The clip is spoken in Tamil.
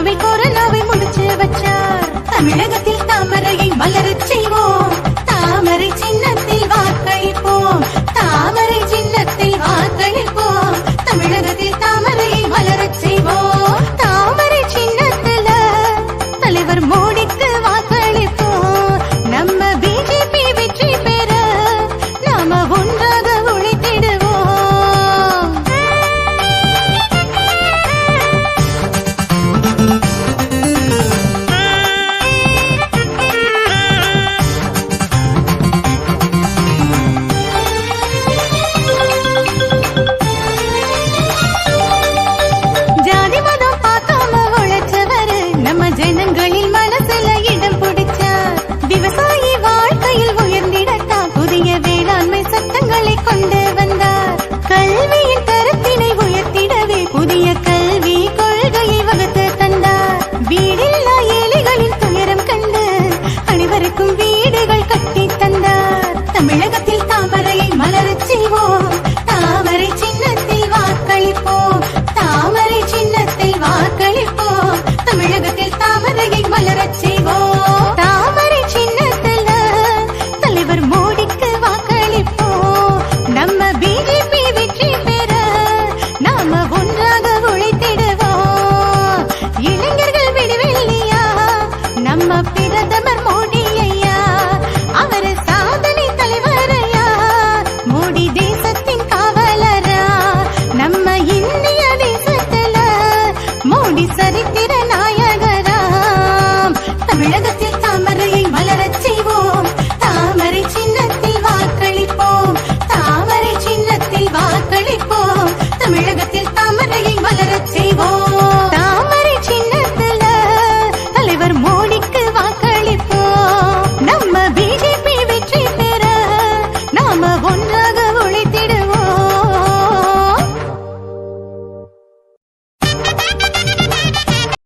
இந்தியாவில் கொரோனாவை முடிச்சு வச்சார். தமிழகத்தில் தாமரையை மலரச் செய்வோம், தாமரை சின்னத்தில் வாக்களிப்போம், தாமரை சின்னத்தில் வாக்களிப்போம், தமிழகத்தில் தாமரையை மலரச் செய்வோம். தாமரை சின்னத்துல தலைவர் மோடிக்கு வாக்களிப்போம். நம்ம பிஜேபி வெற்றி பெற நாம ஒன்றாக உழைத்திடுவோம். ஜாதி மதம் பார்க்காம உழைச்சவரு நம்ம ஜனங்களின் மனசுல இடம் பிடிச்சார். விவசாயி வாழ்க்கையில் உயர்ந்திடத்தான் புதிய வேளாண்மை சட்டங்களை கொண்டு வந்தார். கல்வியின் தரத்தினை உயர்த்திடவே புதிய கல்வி கொள்கையை வகுத்து தந்தார். வீடில்லா ஏழைகளின் துயரம் கண்டு அனைவருக்கும் வீடுகள் கட்டி தந்தார். தமிழகத்தில் தாமரையை மலரச் செய்வோம், தாமரை சின்னத்தில் வாக்களிப்போம், தாமரை சின்னத்தில் வாக்களிப்போம், தமிழகத்தில் தாமரையை மலரச் செய்வோம்.